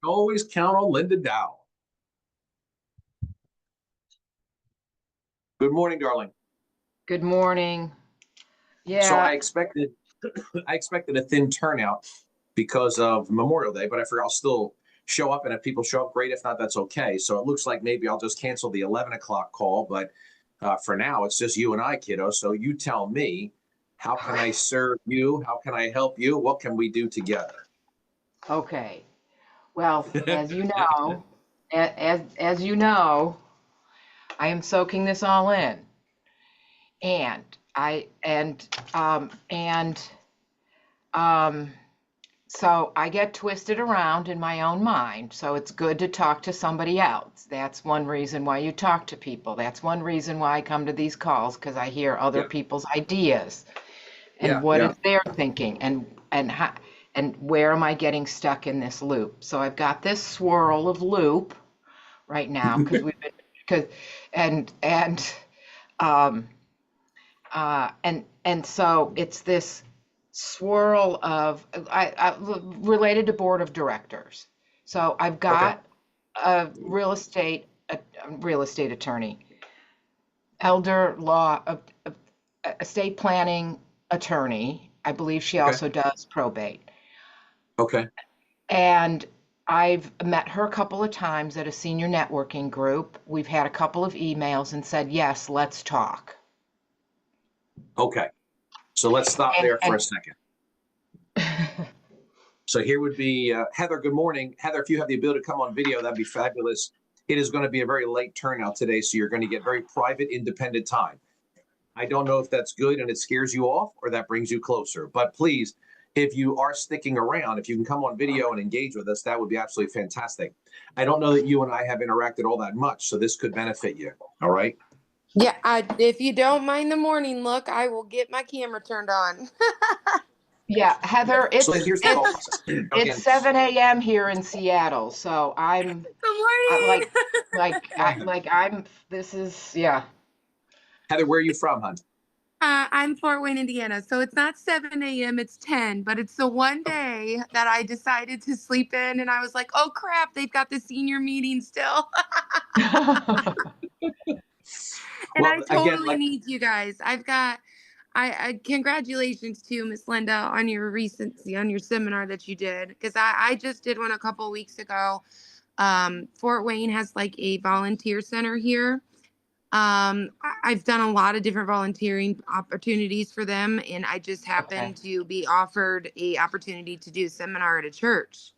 Always count on Linda Dow. Good morning, darling. Good morning. So Yeah. I expected a thin turnout because of Memorial Day, but I figure I'll still show up, and if people show up, great. If not, that's okay. So it looks like maybe I'll just cancel the 11 o'clock call, but for now, it's just you and I, kiddo. So you tell me, how can I serve you? How can I help you? What can we do together? Okay. Well, as you know, as you know, I am soaking this all in, and I and um, so I get twisted around in my own mind. So it's good to talk to somebody else. That's one reason why you talk to people. That's one reason why I come to these calls, because I hear other Yeah, people's ideas and yeah, what yeah. is their thinking, and how, and where am I getting stuck in this loop. So I've got this swirl of loop right now because we've been because and um and so it's this swirl of related to board of directors. So I've Okay, got a real estate attorney, elder law, estate planning attorney. I believe she okay, also does probate. okay, And I've met her a couple of times at a senior networking group. We've had a couple of emails and said, yes, let's talk. okay. So let's stop there for a And second. So here would be Heather. Good morning, Heather. If you have the ability to come on video, that'd be fabulous. It is going to be a very late turnout today, so you're going to get very private, independent time. I don't know if that's good and it scares you off or that brings you closer. But please, if you are sticking around, if you can come on video and engage with us, that would be absolutely fantastic. I don't know that you and I have interacted all that much, so this could benefit you. All right. Yeah, if you don't mind the morning look, I will get my camera turned on. yeah, Heather, So here's the thought process. it's Again, 7 a.m. here in Seattle, so Good I morning. I'm this is yeah. Heather, where are you from, hon? I'm Fort Wayne, Indiana. So it's not 7 a.m., it's 10, but it's the one day that I decided to sleep in and I was like, oh crap, they've got the senior meeting still. And I Well, again, totally like, need you guys. I congratulations to Miss Linda on your recency, on your seminar that you did. Because I just did one a couple weeks ago. Fort Wayne has like a volunteer center here. I've done a lot of different volunteering opportunities for them, and I just Okay. happened to be offered a opportunity to do a seminar at a church.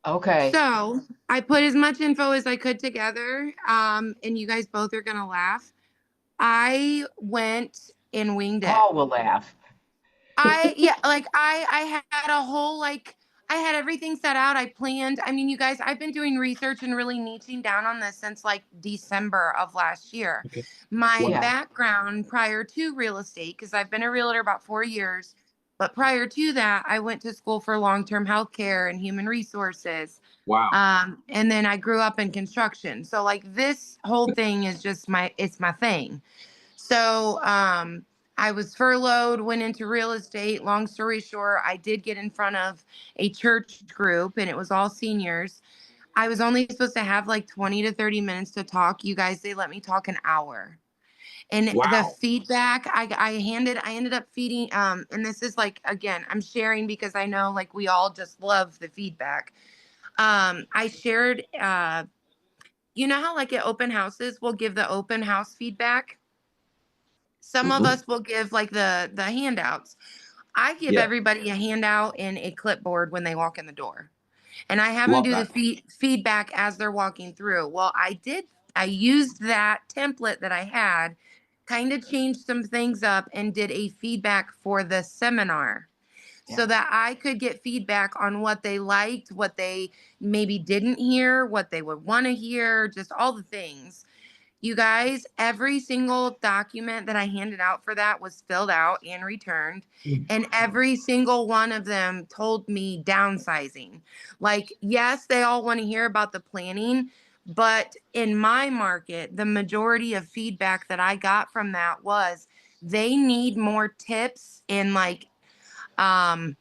Okay. So I put as much info as I could together, and you guys both are gonna laugh. I went and winged it. Paul will laugh. Yeah, like I had a whole like I had everything set out. I planned. I mean, you guys, I've been doing research and really niching down on this since like December of last year. okay. My Yeah. Wow. background prior to real estate, because I've been a realtor about 4 years, but prior to that, I went to school for long-term health care and human resources. Wow. And then I grew up in construction. So like this whole thing is just it's my thing. So I was furloughed, went into real estate. Long story short, I did get in front of a church group and it was all seniors. I was only supposed to have like 20 to 30 minutes to talk. You guys, they let me talk an hour. And the Wow. feedback I ended up feeding, and this is like, again, I'm sharing because I know like we all just love the feedback. I shared, you know how like at open houses, we'll give the open house feedback. Some of Mhm. us will give like the handouts. I give Yeah. everybody a handout and a clipboard when they walk in the door. And I have them Love do the that. feedback as they're walking through. Well, I used that template that I had, kind of changed some things up and did a feedback for the seminar so Yeah. that I could get feedback on what they liked, what they maybe didn't hear, what they would want to hear, just all the things. You guys, every single document that I handed out for that was filled out and returned. And every single one of them told me downsizing. Like, yes, they all want to hear about the planning, but in my market, the majority of feedback that I got from that was they need more tips and like um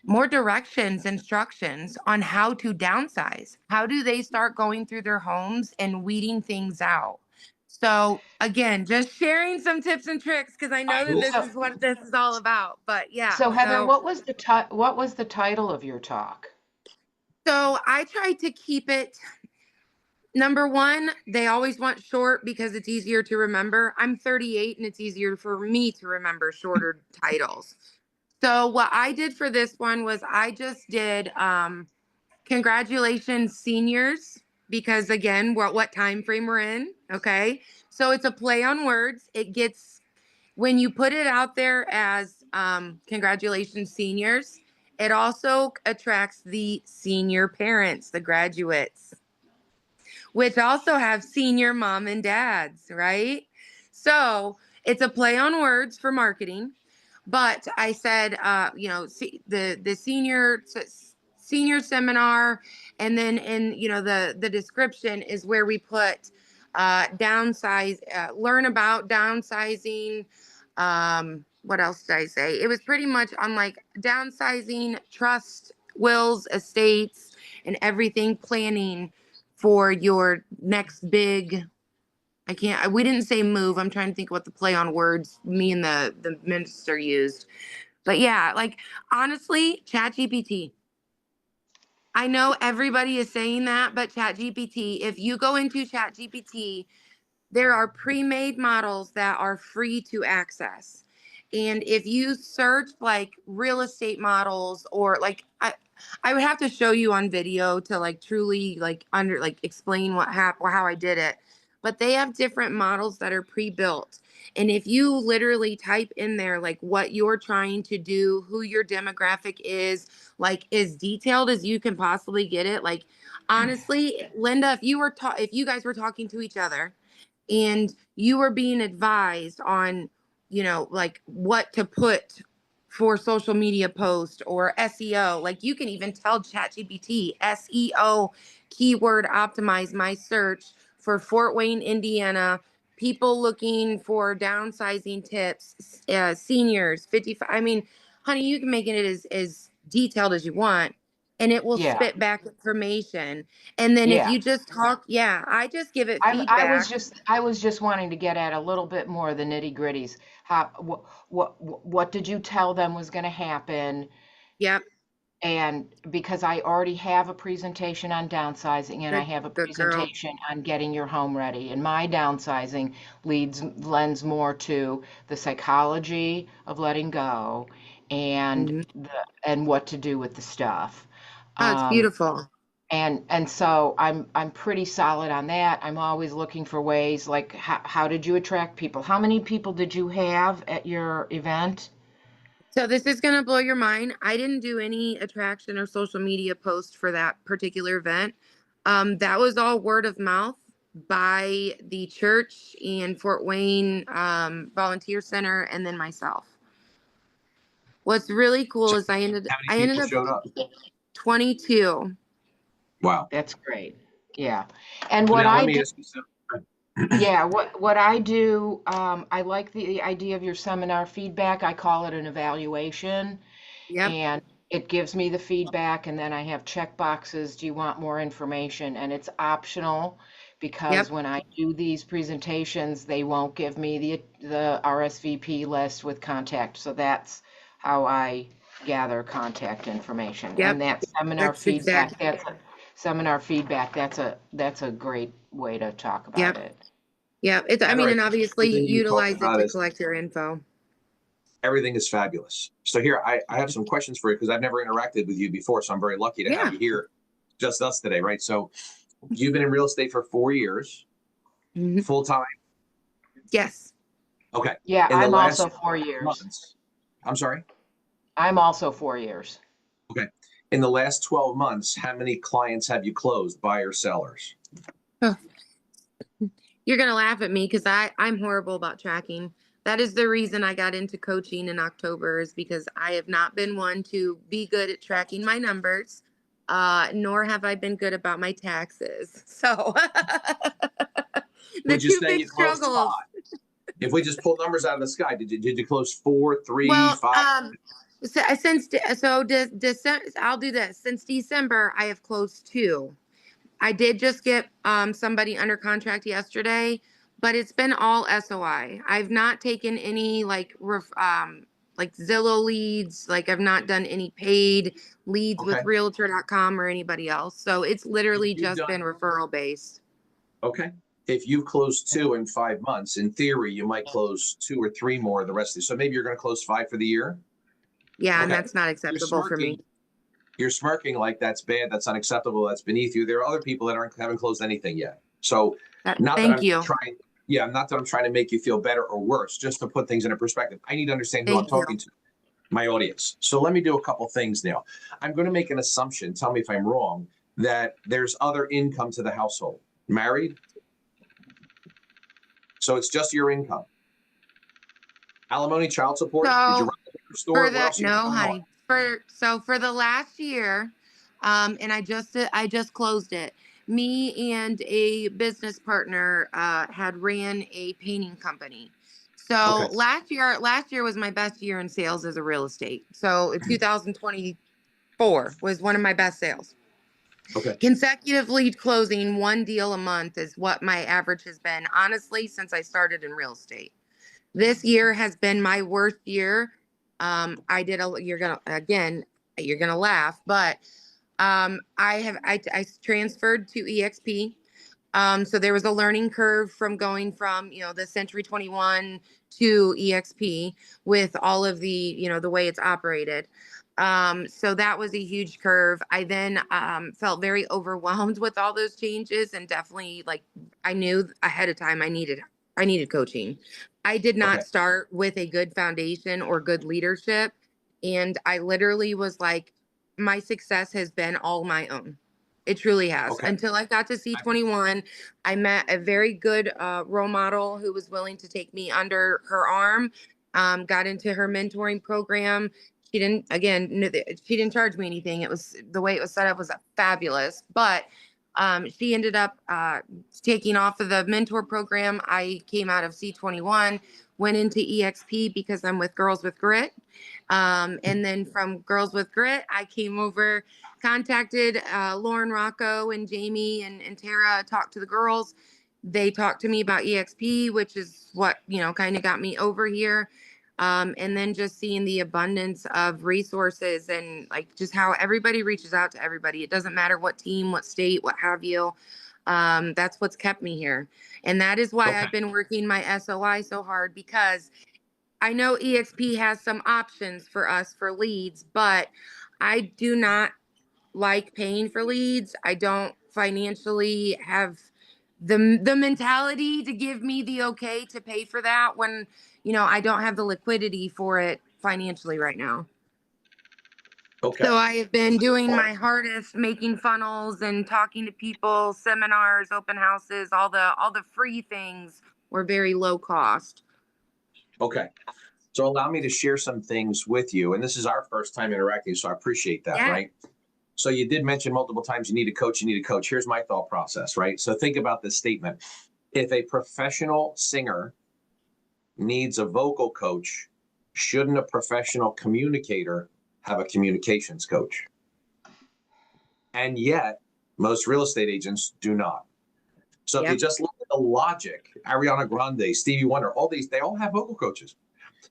more directions, instructions on how to downsize. How do they start going through their homes and weeding things out? So again, just sharing some tips and tricks because I know I that will. this So, is what this is all about. But yeah, so Heather, so what was the title of your talk? so I tried to keep it. Number one, they always want short because it's easier to remember. I'm 38 and it's easier for me to remember shorter titles. So what I did for this one was I just did congratulations seniors because again, what time frame we're in, okay? So it's a play on words. It gets when you put it out there as congratulations seniors, it also attracts the senior parents, the graduates, which also have senior mom and dads, right? So it's a play on words for marketing. But I said, the senior seminar, and then in the description is where we put learn about downsizing. What else did I say? It was pretty much on like downsizing, trust, wills, estates, and everything planning for your next big. We didn't say move. I'm trying to think what the play on words me and the minister used. But yeah, like honestly, ChatGPT. I know everybody is saying that, but ChatGPT, if you go into ChatGPT, there are pre-made models that are free to access. And if you search like real estate models or like I would have to show you on video to like truly explain or how I did it. But they have different models that are pre-built. And if you literally type in there like what you're trying to do, who your demographic is, like as detailed as you can possibly get it, like honestly, Linda, if you guys were talking to each other and you were being advised on, like what to put for social media post or SEO, like you can even tell ChatGPT SEO keyword optimize my search for Fort Wayne, Indiana, people looking for downsizing tips, seniors, 55. I mean, honey, you can make it as detailed as you want and it will Yeah, spit back information. And then if yeah. you just talk, yeah, I just give it feedback. I was just wanting to get at a little bit more of the nitty gritties. What did you tell them was going to happen? Yep. And because I already have a presentation on downsizing and I have a Good girl. presentation on getting your home ready. And my downsizing lends more to the psychology of letting go and Hmm. and what to do with the stuff. Oh, it's Um, beautiful. and so I'm pretty solid on that. I'm always looking for ways like how did you attract people? How many people did you have at your event? So this is going to blow your mind. I didn't do any attraction or social media post for that particular event. That was all word of mouth by the church and Fort Wayne Volunteer Center, and then myself. What's really cool So is how many I ended people up showed up? 22. Wow. That's great. Yeah. And So what now let I me do, ask you something. yeah, what I do, I like the idea of your seminar feedback. I call it an evaluation, Yep. and it gives me the feedback, and then I have check boxes. Do you want more information? And it's optional because Yep. when I do these presentations, they won't give me the RSVP list with contact. So that's how I gather contact information. And Yep. that That's exact. seminar feedback, that's a great way to talk about Yep. it. Yep. I Heather, mean, I and think obviously everything you talked utilize it about to is collect your info. everything is fabulous. So here, I have some questions for you because I've never interacted with you before. So I'm very lucky to have Yeah. you here, just us today, right? So you've been in real estate for 4 years, Hmm. full time. Yes. Okay. Yeah, In the I'm last also 4 years. months, I'm sorry. I'm also 4 years. Okay. In the last 12 months, how many clients have you closed, buyers, sellers? You're gonna laugh at me because I'm horrible about tracking. That is the reason I got into coaching in October is because I have not been one to be good at tracking my numbers, nor have I been good about my taxes. So the Would you two say big you closed struggles. five? If we just pull numbers out of the sky, did you close four, three, Well, five? December, I'll do this. Since December, I have closed 2. I did just get somebody under contract yesterday, but it's been all SOI. I've not taken any like Zillow leads, like I've not done any paid leads Okay. with realtor.com or anybody else. So it's literally You've just done been referral based. Okay. If you've closed 2 in 5 months, in theory, you might close 2 or 3 more the rest of the. So maybe you're going to close 5 for the year. Yeah, and Okay. that's not You're acceptable for me. smirking. You're smirking like that's bad, that's unacceptable, that's beneath you. There are other people that haven't closed anything yet. So not that Thank I'm you. trying, yeah, not that I'm trying to make you feel better or worse, just to put things into perspective. I need to understand who I'm Thank you. talking to, my audience. So let me do a couple things now. I'm going to make an assumption, tell me if I'm wrong, that there's other income to the household. Married? So it's just your income. Alimony, child support? Did you So run the liquor store? for What the else you got no, going on? honey. For the last year, and I just closed it. Me and a business partner had ran a painting company. Okay. So last year was my best year in sales as a real estate. So 2024 was one of my best sales. Okay. Consecutively closing 1 deal a month is what my average has been, honestly, since I started in real estate. This year has been my worst year. You're gonna laugh, but I transferred to EXP. So there was a learning curve from going from, the Century 21 to EXP with all of the way it's operated. So that was a huge curve. I then felt very overwhelmed with all those changes, and definitely, like, I knew ahead of time I needed coaching. I did Okay. not start with a good foundation or good leadership, and I literally was like, my success has been all my own. It truly has. Okay. Until I got to C21, I met a very good role model who was willing to take me under her arm. Got into her mentoring program. She didn't charge me anything. It was the way it was set up was fabulous. But she ended up taking off of the mentor program. I came out of C21, went into EXP because I'm with Girls with Grit. And then from Girls with Grit, I came over, contacted Lauren Rocco and Jamie and Tara, talked to the girls. They talked to me about EXP, which is what, kind of got me over here. And then just seeing the abundance of resources and like just how everybody reaches out to everybody. It doesn't matter what team, what state, what have you. That's what's kept me here. And that is why Okay. I've been working my SOI so hard, because I know EXP has some options for us for leads, but I do not like paying for leads. I don't financially have the mentality to give me the okay to pay for that when, I don't have the liquidity for it financially right now. Okay. So I have been doing my hardest, making funnels and talking to people, seminars, open houses, all the free things were very low cost. Okay. So allow me to share some things with you. And this is our first time interacting, so I appreciate that, Yeah. right? So you did mention multiple times you need a coach, you need a coach. Here's my thought process, right? So think about this statement. If a professional singer needs a vocal coach, shouldn't a professional communicator have a communications coach? And yet, most real estate agents do not. So if you Yep. just look at the logic, Ariana Grande, Stevie Wonder, all these, they all have vocal coaches.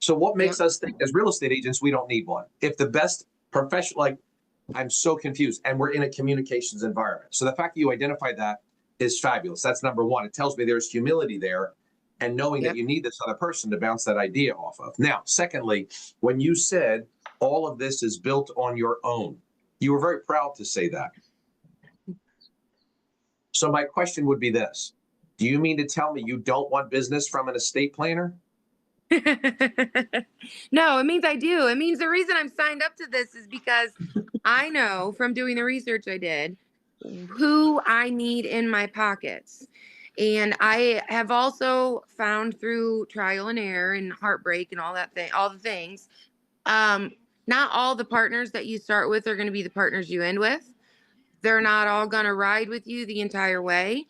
So what makes Yep. us think as real estate agents we don't need one? If the best professional, like, I'm so confused, and we're in a communications environment. So the fact that you identify that is fabulous. That's number one. It tells me there's humility there and knowing that Yep. you need this other person to bounce that idea off of. Now, secondly, when you said all of this is built on your own, you were very proud to say that. So my question would be this. Do you mean to tell me you don't want business from an estate planner? No, it means I do. It means the reason I'm signed up to this is because I know from doing the research I did who I need in my pockets. And I have also found through trial and error and heartbreak and all the things, um, not all the partners that you start with are going to be the partners you end with. They're not all going to ride with you the entire way.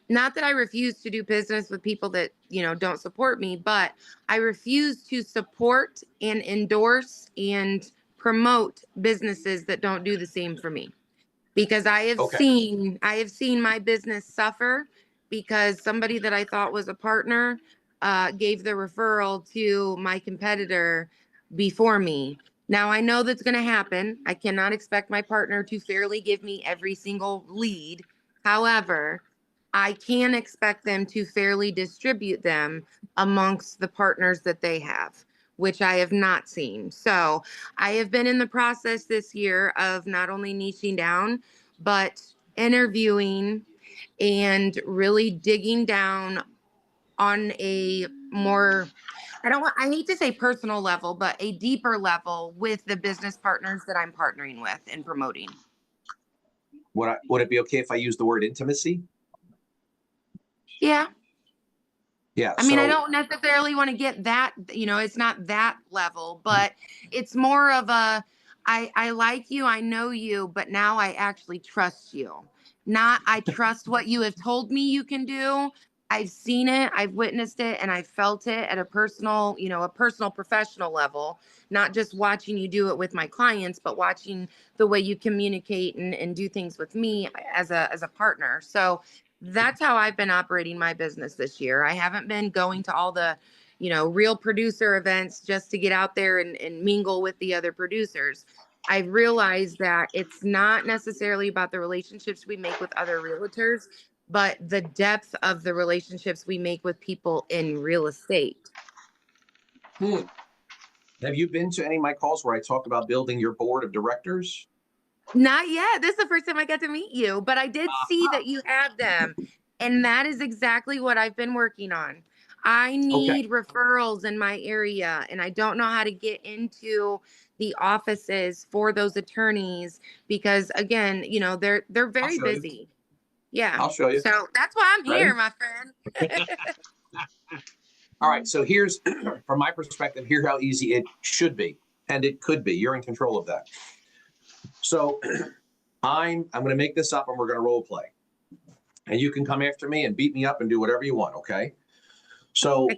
Not that I refuse to do business with people that, don't support me, but I refuse to support and endorse and promote businesses that don't do the same for me. Because Okay. I have seen my business suffer because somebody that I thought was a partner gave the referral to my competitor before me. Now I know that's going to happen. I cannot expect my partner to fairly give me every single lead. However, I can expect them to fairly distribute them amongst the partners that they have, which I have not seen. So I have been in the process this year of not only niching down, but interviewing and really digging down on a more, I hate to say personal level, but a deeper level with the business partners that I'm partnering with and promoting. Would it be okay if I use the word intimacy? Yeah. Yeah. I mean, I So don't necessarily want to get that, it's not that level, but it's more of I like you, I know you, but now I actually trust you. Not I trust what you have told me you can do. I've seen it, I've witnessed it, and I've felt it at a personal, professional level, not just watching you do it with my clients, but watching the way you communicate and do things with me as a partner. So that's how I've been operating my business this year. I haven't been going to all the, real producer events just to get out there and mingle with the other producers. I've realized that it's not necessarily about the relationships we make with other realtors, but the depth of the relationships we make with people in real estate. have you been to any of my calls where I talk about building your board of directors? Not yet. This is the first time I got to meet you, but I did see that you have them. And that is exactly what I've been working on. I Okay. need referrals in my area, and I don't know how to get into the offices for those attorneys because again, they're I'll very show you. busy. Yeah. I'll show you. So that's why I'm Ready? here, my friend. All right. So here's, from my perspective, here how easy it should be, and it could be. You're in control of that. So I'm going to make this up, and we're going to role play, and you can come after me and beat me up and do whatever you want. Okay. So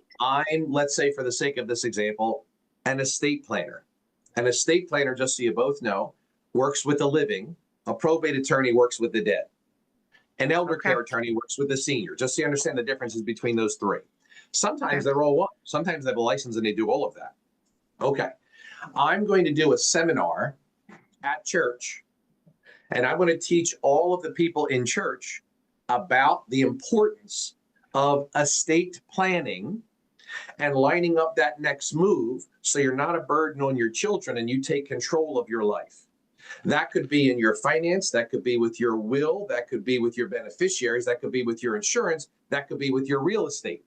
let's say for the sake of this example, an estate planner. An estate planner, just so you both know, works with the living. A probate attorney works with the dead. An elder care attorney works with the senior. Just so you understand the differences between those three. Sometimes they're all one. Sometimes they have a license and they do all of that. Okay. I'm going to do a seminar at church, and I'm going to teach all of the people in church about the importance of estate planning and lining up that next move so you're not a burden on your children and you take control of your life. That could be in your finance, that could be with your will, that could be with your beneficiaries, that could be with your insurance, that could be with your real estate.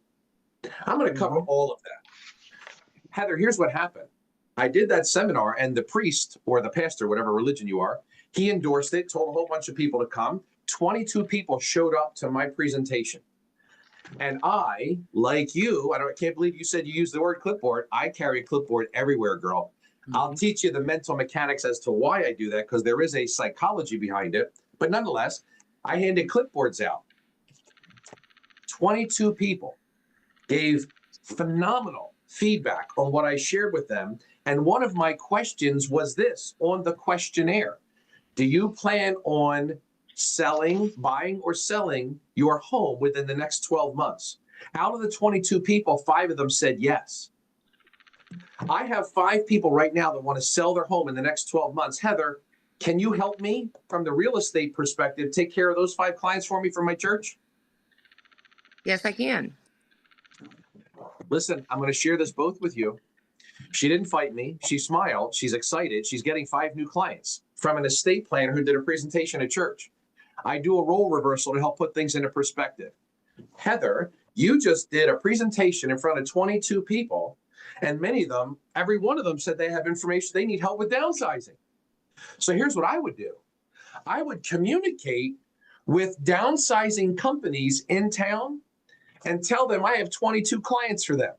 I'm going to cover all of that. Heather, here's what happened. I did that seminar, and the priest or the pastor, whatever religion you are, he endorsed it, told a whole bunch of people to come. 22 people showed up to my presentation. And I, like you, I can't believe you said you use the word clipboard. I carry a clipboard everywhere, girl. I'll teach you the mental mechanics as to why I do that, because there is a psychology behind it. But nonetheless, I handed clipboards out. 22 people gave phenomenal feedback on what I shared with them. And one of my questions was this on the questionnaire: do you plan on buying or selling your home within the next 12 months? Out of the 22 people, 5 of them said yes. I have 5 people right now that want to sell their home in the next 12 months. Heather, can you help me from the real estate perspective take care of those 5 clients for me from my church? Yes, I can. Listen, I'm going to share this both with you. She didn't fight me. She smiled. She's excited. She's getting 5 new clients from an estate planner who did a presentation at church. I do a role reversal to help put things into perspective. Heather, you just did a presentation in front of 22 people, and many of them, every one of them said they have information they need help with downsizing. So here's what I would do. I would communicate with downsizing companies in town and tell them I have 22 clients for them.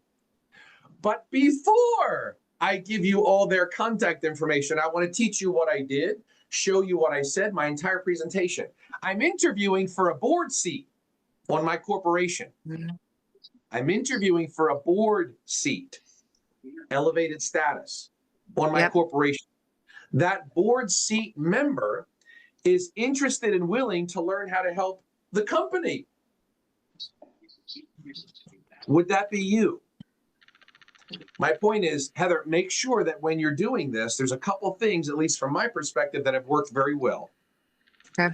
But before I give you all their contact information, I want to teach you what I did, show you what I said, my entire presentation. I'm interviewing for a board seat. on my corporation. Mhm. I'm interviewing for a board seat, elevated status on my Yep. corporation. That board seat member is interested and willing to learn how to help the company. Would that be you? My point is, Heather, make sure that when you're doing this, there's a couple things, at least from my perspective, that have worked very well. Okay.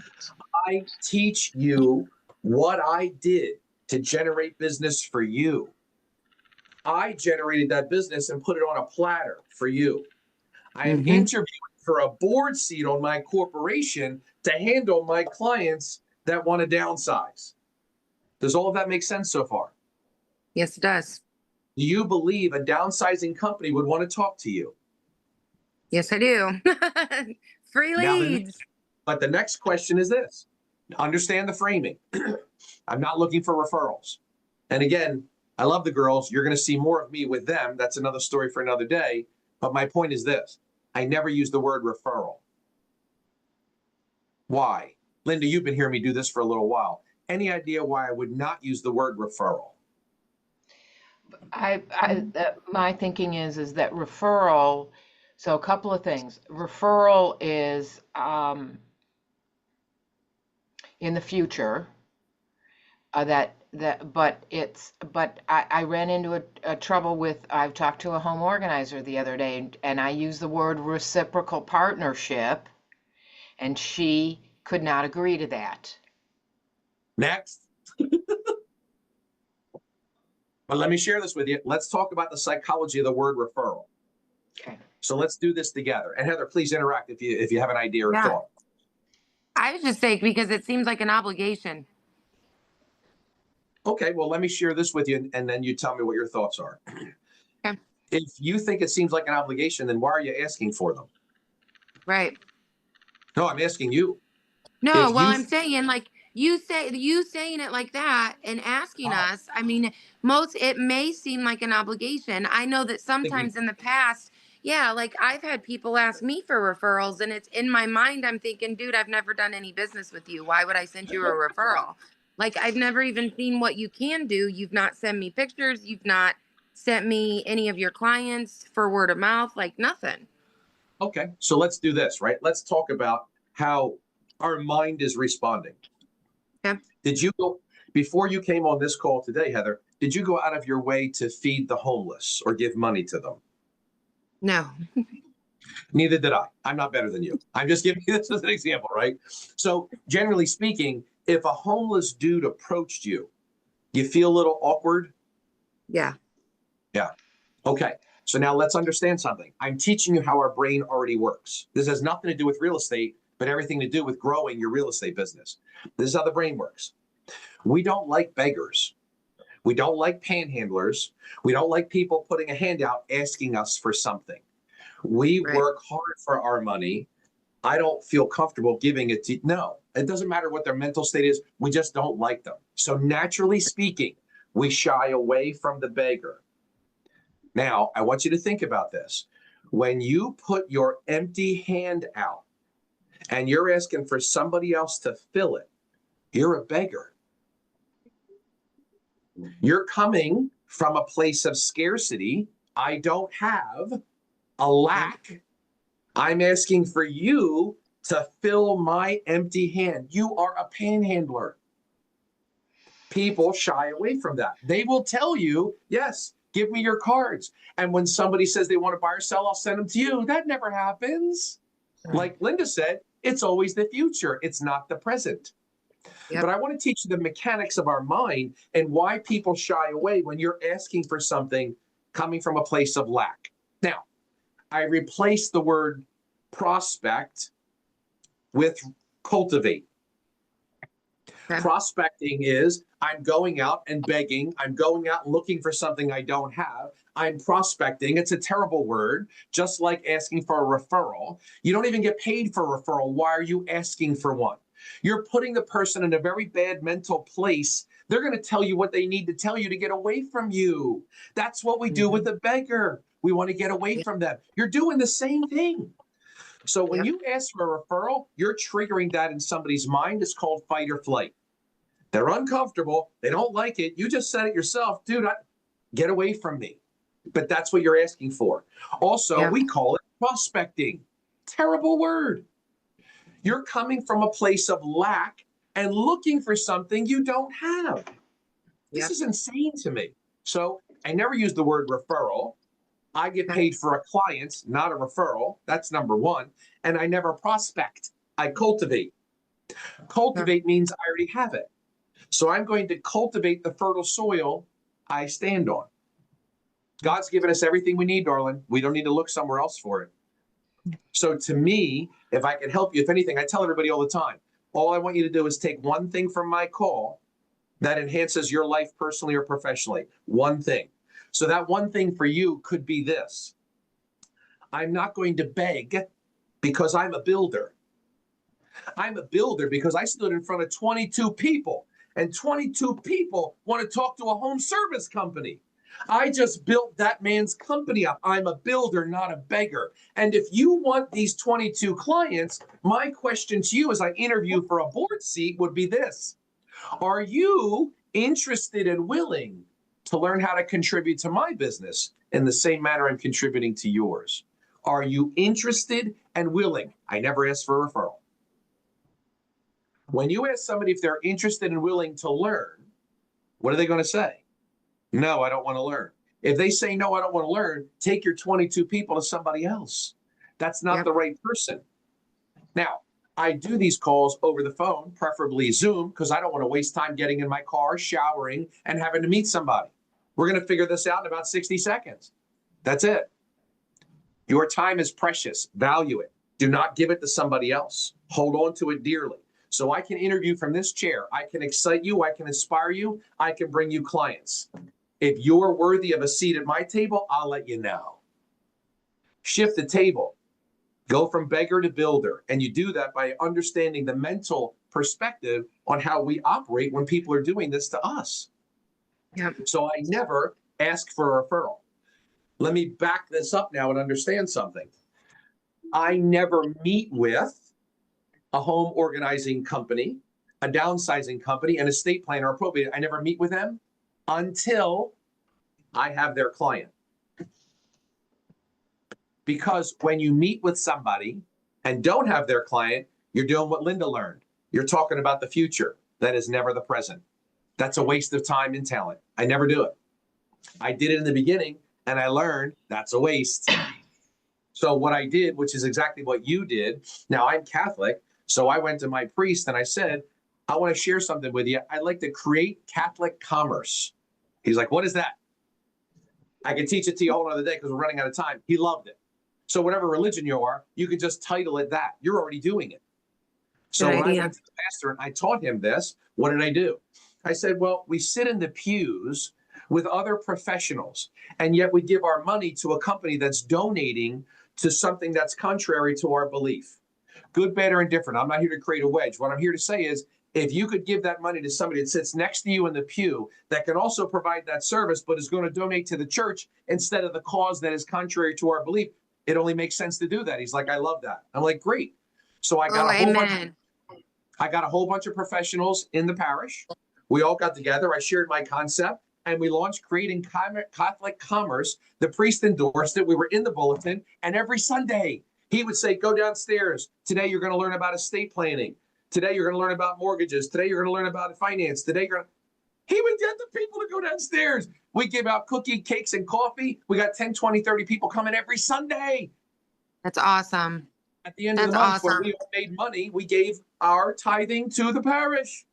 I teach you what I did to generate business for you. I generated that business and put it on a platter for you. I am Mm-hmm. interviewing for a board seat on my corporation to handle my clients that want to downsize. Does all of that make sense so far? Yes, it does. Do you believe a downsizing company would want to talk to you? Yes, I do. Free Now, leads. but the next question is this. Understand the framing. I'm not looking for referrals. And again, I love the girls. You're going to see more of me with them. That's another story for another day. But my point is this. I never use the word referral. Why? Linda, you've been hearing me do this for a little while. Any idea why I would not use the word referral? My thinking is that referral. So a couple of things. Referral is in the future. But I ran into a trouble with. I've talked to a home organizer the other day, and I used the word reciprocal partnership, and she could not agree to that. Next. But let me share this with you. Let's talk about the psychology of the word referral. Okay. So let's do this together. And Heather, please interact if you have an idea or Yeah. thought. I was just saying because it seems like an obligation. Okay, well, let me share this with you, and then you tell me what your thoughts are. Okay. If you think it seems like an obligation, then why are you asking for them? Right. No, I'm asking you. No, If well, you I'm saying like you saying it like that and asking us. I mean, it may seem like an obligation. I know that thinking, sometimes in the past, yeah, like I've had people ask me for referrals, and it's in my mind. I'm thinking, dude, I've never done any business with you. Why would I send you a referral? Like I've never even seen what you can do. You've not sent me pictures. You've not sent me any of your clients for word of mouth. Like nothing. okay, so let's do this, right? Let's talk about how our mind is responding. Okay. Did you go, before you came on this call today, Heather, did you go out of your way to feed the homeless or give money to them? No. Neither did I. I'm not better than you. I'm just giving you this as an example, right? So generally speaking, if a homeless dude approached you, you feel a little awkward? Yeah. Yeah. Okay. So now let's understand something. I'm teaching you how our brain already works. This has nothing to do with real estate, but everything to do with growing your real estate business. This is how the brain works. We don't like beggars. We don't like panhandlers. We don't like people putting a hand out asking us for something. We Right. work hard for our money. I don't feel comfortable giving it to, no, it doesn't matter what their mental state is. We just don't like them. So naturally speaking, we shy away from the beggar. Now, I want you to think about this. When you put your empty hand out and you're asking for somebody else to fill it, you're a beggar. You're coming from a place of scarcity. I don't have a lack. I'm asking for you to fill my empty hand. You are a panhandler. People shy away from that. They will tell you, yes, give me your cards. And when somebody says they want to buy or sell, I'll send them to you. That never happens. Like Linda said, it's always the future. It's not the present. Yep. But I want to teach you the mechanics of our mind and why people shy away when you're asking for something coming from a place of lack. Now, I replaced the word prospect with cultivate. Okay. Prospecting is I'm going out and begging. I'm going out looking for something I don't have. I'm prospecting. It's a terrible word, just like asking for a referral. You don't even get paid for a referral. Why are you asking for one? You're putting the person in a very bad mental place. They're going to tell you what they need to tell you to get away from you. That's what we do with the beggar. We want to get away from them. You're doing the same thing. So when you ask for a referral, you're triggering that in somebody's mind. It's called fight or flight. They're uncomfortable. They don't like it. You just said it yourself, dude. Get away from me. But that's what you're asking for. Also, Yep. we call it prospecting. Terrible word. You're coming from a place of lack and looking for something you don't have. This Yep. is insane to me. So I never use the word referral. I get paid for a client, not a referral. That's number one. And I never prospect. I cultivate. Cultivate means I already have it. So I'm going to cultivate the fertile soil I stand on. God's given us everything we need, darling. We don't need to look somewhere else for it. So to me, if I can help you, if anything, I tell everybody all the time, all I want you to do is take one thing from my call that enhances your life personally or professionally. One thing. So that one thing for you could be this. I'm not going to beg because I'm a builder. I'm a builder because I stood in front of 22 people, and 22 people want to talk to a home service company. I just built that man's company up. I'm a builder, not a beggar. And if you want these 22 clients, my question to you as I interview for a board seat would be this. Are you interested and willing to learn how to contribute to my business in the same manner I'm contributing to yours? Are you interested and willing? I never ask for a referral. When you ask somebody if they're interested and willing to learn, what are they going to say? No, I don't want to learn. If they say, no, I don't want to learn, take your 22 people to somebody else. That's not the right person. Now, I do these calls over the phone, preferably Zoom, because I don't want to waste time getting in my car, showering, and having to meet somebody. We're going to figure this out in about 60 seconds. That's it. Your time is precious. Value it. Do not give it to somebody else. Hold on to it dearly. So I can interview from this chair. I can excite you. I can inspire you. I can bring you clients. If you're worthy of a seat at my table, I'll let you know. Shift the table. Go from beggar to builder. And you do that by understanding the mental perspective on how we operate when people are doing this to us. Yep. So I never ask for a referral. Let me back this up now and understand something. I never meet with a home organizing company, a downsizing company, an estate planner, a probate. I never meet with them until I have their client. Because when you meet with somebody and don't have their client, you're doing what Linda learned. You're talking about the future. That is never the present. That's a waste of time and talent. I never do it. I did it in the beginning and I learned that's a waste. So what I did, which is exactly what you did, now I'm Catholic, so I went to my priest and I said, I want to share something with you. I'd like to create Catholic commerce. He's like, what is that? I can teach it to you a whole other day because we're running out of time. He loved it. So whatever religion you are, you can just title it that. You're already doing it. So when I went to the pastor and I taught him this, what did I do? I said, well, we sit in the pews with other professionals, and yet we give our money to a company that's donating to something that's contrary to our belief. Good, bad, or indifferent. I'm not here to create a wedge. What I'm here to say is, if you could give that money to somebody that sits next to you in the pew that can also provide that service, but is going to donate to the church instead of the cause that is contrary to our belief, it only makes sense to do that. He's like, I love that. I'm like, great. So I got a whole bunch of professionals in the parish. We all got together. I shared my concept and we launched Creating Catholic Commerce. The priest endorsed it. We were in the bulletin. And every Sunday he would say, go downstairs. Today you're going to learn about estate planning. Today you're going to learn about mortgages. Today you're going to learn about finance. He would get the people to go downstairs. We give out cookie, cakes, and coffee. We got 10, 20, 30 people coming every Sunday. That's awesome. At the end of the month, when we all made money, we gave our tithing to the parish.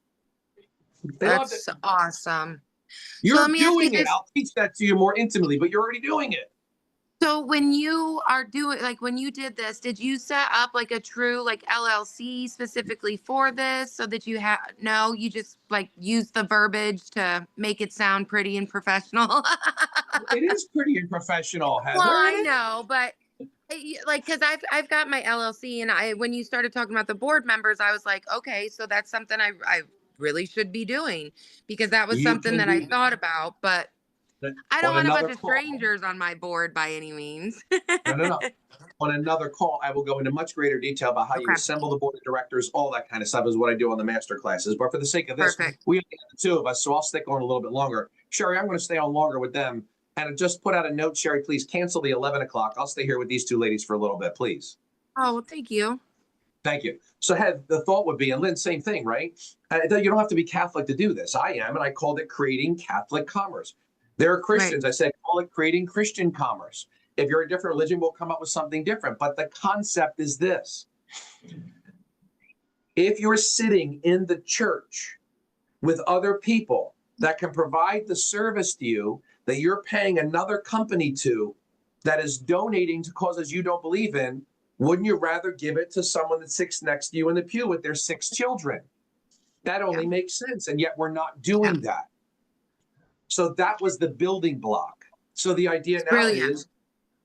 They loved it. That's awesome. You're doing it. I'll teach that to you more intimately, but you're already doing it. So when you are doing, like when you did this, did you set up like a true like LLC specifically for this so that you you just like use the verbiage to make it sound pretty and professional? It is pretty and professional, Heather. Well, I know, but like, cause I've got my LLC and when you started talking about the board members, I was like, okay, so that's something I really should be doing because that was something that I thought about, but I don't On want a bunch another of call, strangers on my board by any means. no. On another call, I will go into much greater detail about how you Okay, assemble the board of directors. All that kind of stuff is what I do on the master classes. But for the sake of this, perfect. we only have the two of us, so I'll stick on a little bit longer. Sherry, I'm going to stay on longer with them. And just put out a note, Sherry, please cancel the 11 o'clock. I'll stay here with these two ladies for a little bit, please. Oh, well, thank you. Thank you. So, the thought would be, and Lynn, same thing, right? You don't have to be Catholic to do this. I am, and I called it creating Catholic commerce. There are Right. Christians. I said, call it creating Christian commerce. If you're a different religion, we'll come up with something different. But the concept is this. If you're sitting in the church with other people that can provide the service to you that you're paying another company to that is donating to causes you don't believe in, wouldn't you rather give it to someone that sits next to you in the pew with their 6 children? That only makes sense. And yet we're not doing that. So that was the building block. So the idea now Brilliant. is,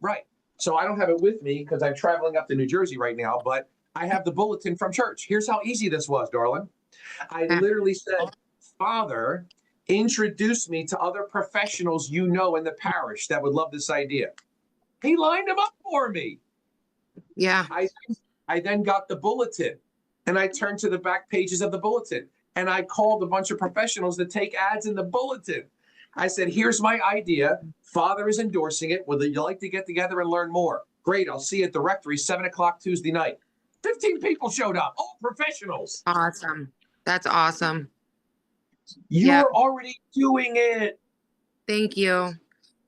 right. So I don't have it with me because I'm traveling up to New Jersey right now, but I have the bulletin from church. Here's how easy this was, darling. I literally said, Father, introduce me to other professionals you know in the parish that would love this idea. He lined them up for me. Yeah. I then got the bulletin and I turned to the back pages of the bulletin and I called a bunch of professionals that take ads in the bulletin. I said, here's my idea. Father is endorsing it. Would you like to get together and learn more? Great. I'll see you at the rectory, 7 o'clock Tuesday night. 15 people showed up, all professionals. Awesome. That's awesome. You're already doing it. Thank you.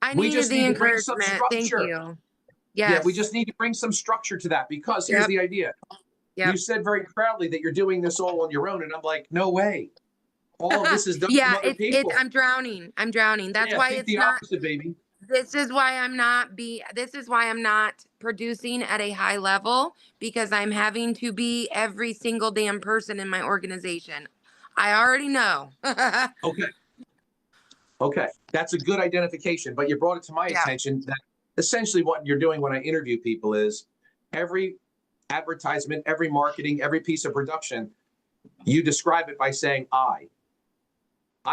I We needed just the need to bring some encouragement. Thank structure. you. Yeah, Yes. we just need to bring some structure to that because here's the idea. You said very proudly that you're doing this all on your own. And I'm like, no way. All of this is done from other people. I'm drowning. I'm drowning. That's why think it's the not opposite, baby. this is why I'm not producing at a high level because I'm having to be every single damn person in my organization. I already know. Okay. That's a good identification, but you brought it to my attention that essentially what you're doing when I interview people is every advertisement, every marketing, every piece of production, you describe it by saying, I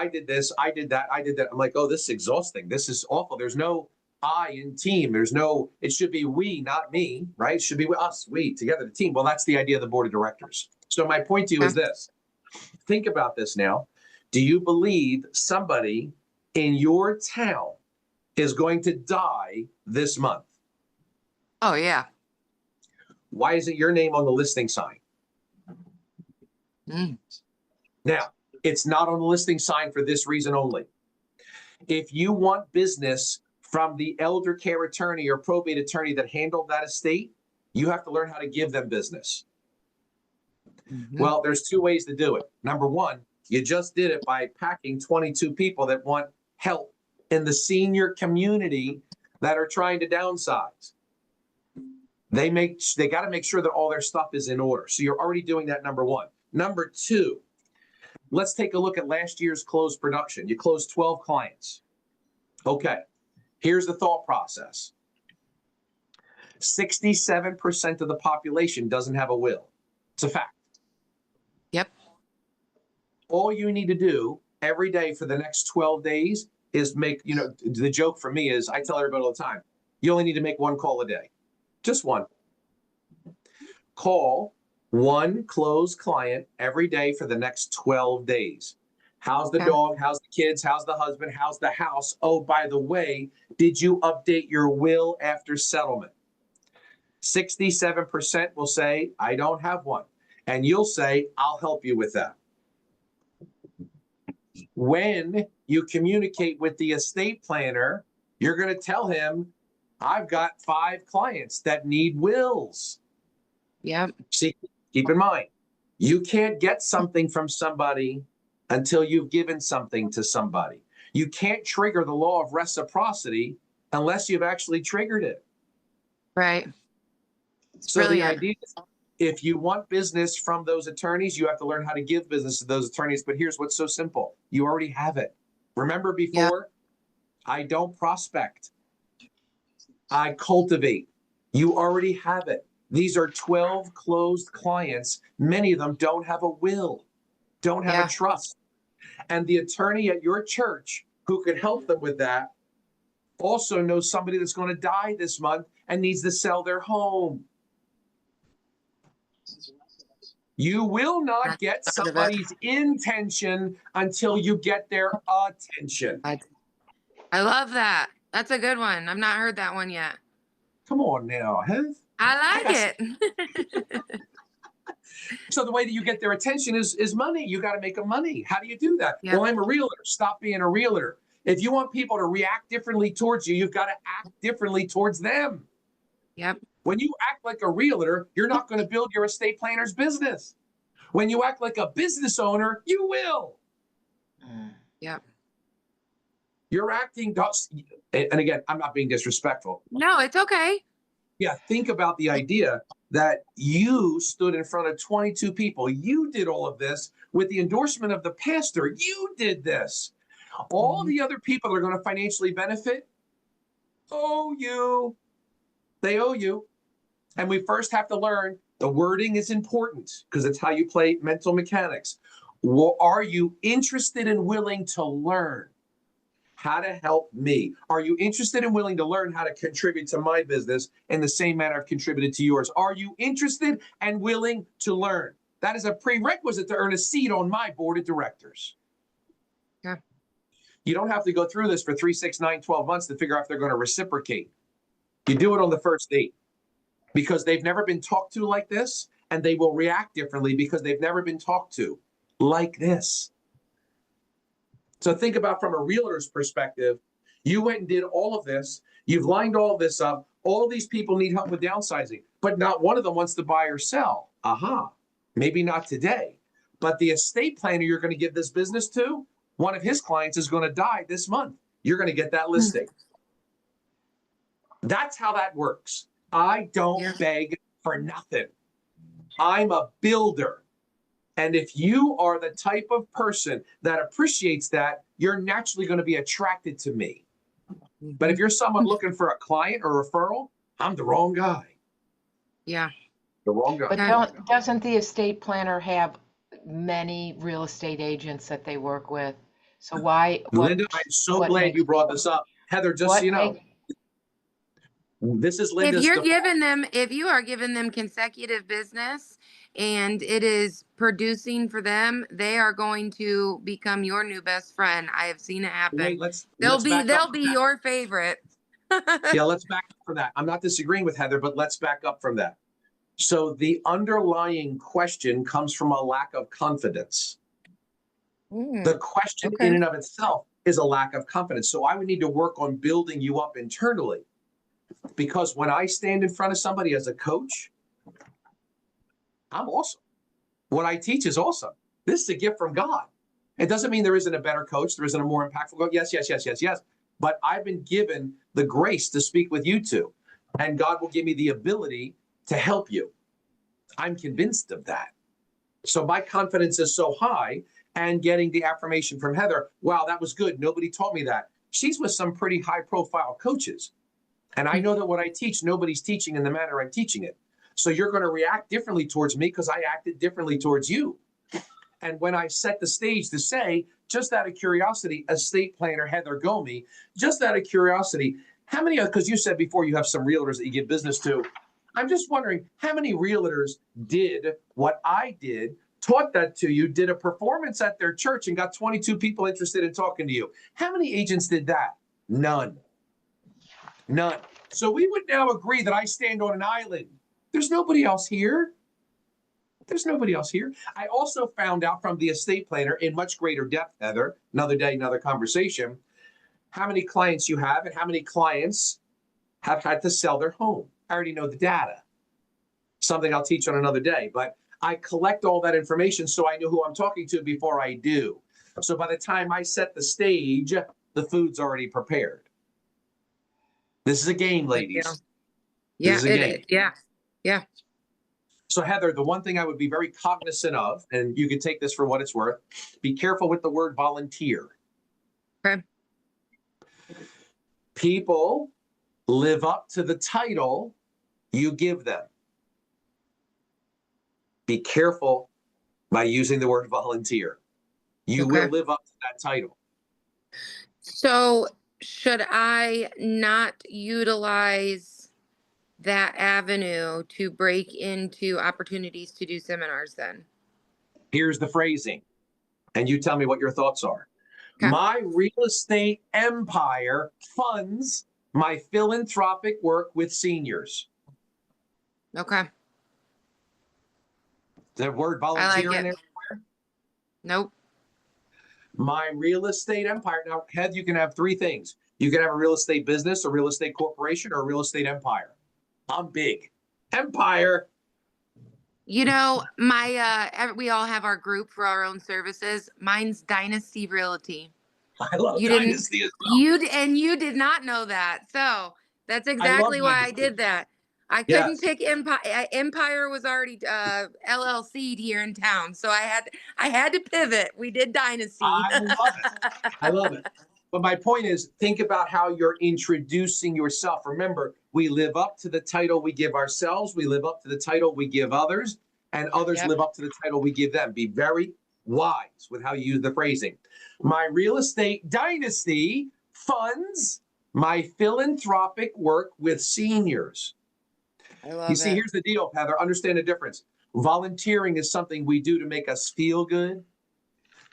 did this, I did that, I did that. I'm like, oh, this is exhausting. This is awful. There's no I in team. It should be we, not me, right? It should be us, we, together, the team. Well, that's the idea of the board of directors. So my point to you is this. Think about this now. Do you believe somebody in your town is going to die this month? Oh, yeah. Why isn't your name on the listing sign? Now, it's not on the listing sign for this reason only. If you want business from the elder care attorney or probate attorney that handled that estate, you have to learn how to give them business. Well, there's 2 ways to do it. Number one, you just did it by packing 22 people that want help in the senior community that are trying to downsize. They got to make sure that all their stuff is in order. So you're already doing that, number one. Number two, let's take a look at last year's closed production. You closed 12 clients. Okay, here's the thought process. 67% of the population doesn't have a will. It's a fact. Yep. All you need to do every day for the next 12 days is make, the joke for me is I tell everybody all the time, you only need to make 1 call a day. Just 1. Call 1 closed client every day for the next 12 days. How's the dog? How's the kids? How's the husband? How's the house? Oh, by the way, did you update your will after settlement? 67% will say, I don't have one. And you'll say, I'll help you with that. When you communicate with the estate planner, you're going to tell him, I've got 5 clients that need wills. Yep. See, keep in mind, you can't get something from somebody until you've given something to somebody. You can't trigger the law of reciprocity unless you've actually triggered it. Right. So the idea is, if you want business from those attorneys, you have to learn how to give business to those attorneys. But here's what's so simple. You already have it. Remember before, I don't prospect. I cultivate. You already have it. These are 12 closed clients. Many of them don't have a will, don't have a trust. And the attorney at your church who could help them with that also knows somebody that's going to die this month and needs to sell their home. You will not get That's part of it. somebody's intention until you get their attention. I love that. That's a good one. I've not heard that one yet. Come on now, huh? I like it. So the way that you get their attention is money. You got to make them money. How do you do that? Yep. Well, I'm a realtor. Stop being a realtor. If you want people to react differently towards you, you've got to act differently towards them. Yep. When you act like a realtor, you're not going to build your estate planner's business. When you act like a business owner, you will. Yep. You're acting, and again, I'm not being disrespectful. No, it's okay. Yeah, think about the idea that you stood in front of 22 people. You did all of this with the endorsement of the pastor. You did this. All the other people are going to financially benefit owe you. They owe you. And we first have to learn the wording is important because it's how you play mental mechanics. Well, are you interested and willing to learn how to help me? Are you interested and willing to learn how to contribute to my business in the same manner I've contributed to yours? Are you interested and willing to learn? That is a prerequisite to earn a seat on my board of directors. Yeah. You don't have to go through this for 3, 6, 9, 12 months to figure out if they're going to reciprocate. You do it on the first date because they've never been talked to like this, and they will react differently because they've never been talked to like this. So think about from a realtor's perspective, you went and did all of this. You've lined all of this up. All these people need help with downsizing, but not one of them wants to buy or sell. Aha, maybe not today. But the estate planner you're going to give this business to, one of his clients is going to die this month. You're going to get that listing. That's how that works. I don't beg for nothing. I'm a builder. And if you are the type of person that appreciates that, you're naturally going to be attracted to me. But if you're someone looking for a client or referral, I'm the wrong guy. Yeah. The wrong guy. But doesn't the estate planner have many real estate agents that they work with? So why? Linda, I'm so glad you brought this up. Heather, just so you know, this is Linda's. If you are giving them consecutive business and it is producing for them, they are going to become your new best friend. I have seen it happen. Wait, they'll be your favorite. Yeah, let's back up from that. I'm not disagreeing with Heather, but let's back up from that. So the underlying question comes from a lack of confidence. The question in and of itself is a lack of confidence. So I would need to work on building you up internally. Because when I stand in front of somebody as a coach, I'm awesome. What I teach is awesome. This is a gift from God. It doesn't mean there isn't a better coach. There isn't a more impactful coach. Yes, yes, yes, yes, yes. But I've been given the grace to speak with you two. And God will give me the ability to help you. I'm convinced of that. So my confidence is so high, and getting the affirmation from Heather, wow, that was good. Nobody taught me that. She's with some pretty high profile coaches. And I know that what I teach, nobody's teaching in the manner I'm teaching it. So you're going to react differently towards me because I acted differently towards you. And when I set the stage to say, just out of curiosity, estate planner Heather Gomi, just out of curiosity, how many, because you said before you have some realtors that you give business to, I'm just wondering how many realtors did what I did, taught that to you, did a performance at their church and got 22 people interested in talking to you. How many agents did that? None. None. So we would now agree that I stand on an island. There's nobody else here. There's nobody else here. I also found out from the estate planner in much greater depth, Heather, another day, another conversation, how many clients you have and how many clients have had to sell their home. I already know the data. Something I'll teach on another day, but I collect all that information so I know who I'm talking to before I do. So by the time I set the stage, the food's already prepared. This is a game, ladies. Yeah, this is a game. Yeah. So Heather, the one thing I would be very cognizant of, and you can take this for what it's worth, be careful with the word volunteer. Okay. People live up to the title you give them. Be careful by using the word volunteer. You will live up to that title. So should I not utilize that avenue to break into opportunities to do seminars then? Here's the phrasing, and you tell me what your thoughts are. Okay. My real estate empire funds my philanthropic work with seniors. Okay. The word I like volunteer in it. there. Nope. My real estate empire. Now, Head, you can have three things. You can have a real estate business, a real estate corporation, or a real estate empire. I'm big. Empire. You know, we all have our group for our own services. Mine's Dynasty Realty. I love You didn't, Dynasty as well. you did not know that. So that's I love exactly why I Dynasty. did that. I couldn't Yes. pick Empire. Empire was already LLC'd here in town, so I had to pivot. We did Dynasty. I love it. I love it. But my point is, think about how you're introducing yourself. Remember, we live up to the title we give ourselves. We live up to the title we give others, and others Yep. live up to the title we give them. Be very wise with how you use the phrasing. My real estate dynasty funds my philanthropic work with seniors. I You love see, it. here's the deal, Heather. Understand the difference. Volunteering is something we do to make us feel good.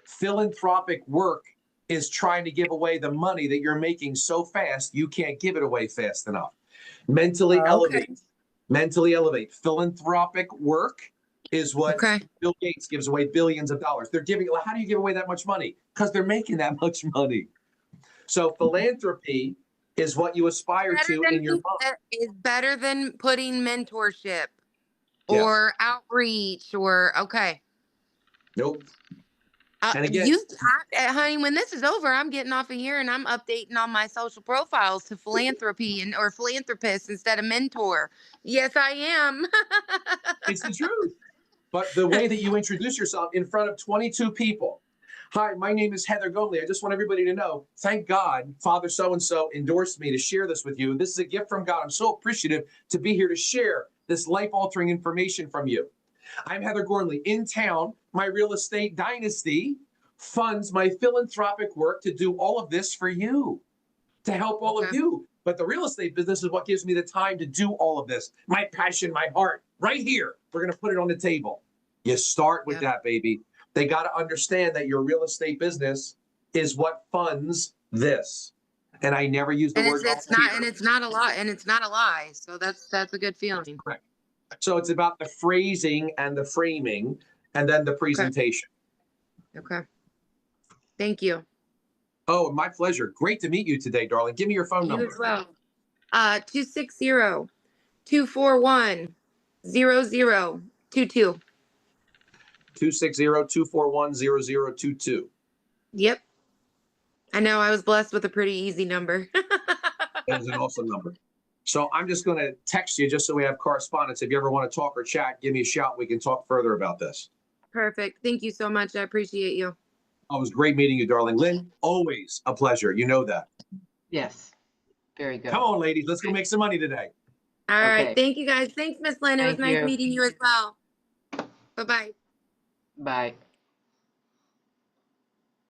Philanthropic work is trying to give away the money that you're making so fast you can't give it away fast enough. Mentally Okay. elevate. Mentally elevate. Philanthropic work is what Okay. Bill Gates gives away billions of dollars. They're giving. How do you give away that much money? Because they're making that much money. So philanthropy is what you aspire to in your mind. Is better than putting mentorship Yes. or outreach or okay. Nope. And again, Honey, when this is over, I'm getting off of here and I'm updating on my social profiles to philanthropy or philanthropist instead of mentor. Yes, I am. it's the truth. But the way that you introduce yourself in front of 22 people. Hi, my name is Heather Gonley. I just want everybody to know, thank God, Father so-and-so endorsed me to share this with you. This is a gift from God. I'm so appreciative to be here to share this life-altering information from you. I'm Heather Gormley. In town, my real estate dynasty funds my philanthropic work to do all of this for you, to help all of you. But the real estate business is what gives me the time to do all of this. My passion, my heart, right here. We're going to put it on the table. You start with that, baby. They got to understand that your real estate business is what funds this. And I never use the word volunteer. And it's not a lie. And it's not a lie. So that's a good feeling. Correct. So it's about the phrasing and the framing and then the presentation. Okay. Thank you. Oh, my pleasure. Great to meet you today, darling. Give me your phone number. You as well. 260-241-0022. 260-241-0022. Yep. I know I was blessed with a pretty easy number. That is an awesome number. So I'm just going to text you just so we have correspondence. If you ever want to talk or chat, give me a shout. We can talk further about this. Perfect. Thank you so much. I appreciate you. Oh, it was great meeting you, darling. Lynn, always a pleasure. You know that. Yes. Very good. Come on, ladies. Let's go make some money today. All right. Okay. Thank you, guys. Thanks, Miss Lynn. It was Thank nice you. meeting you as well. Bye-bye. Bye.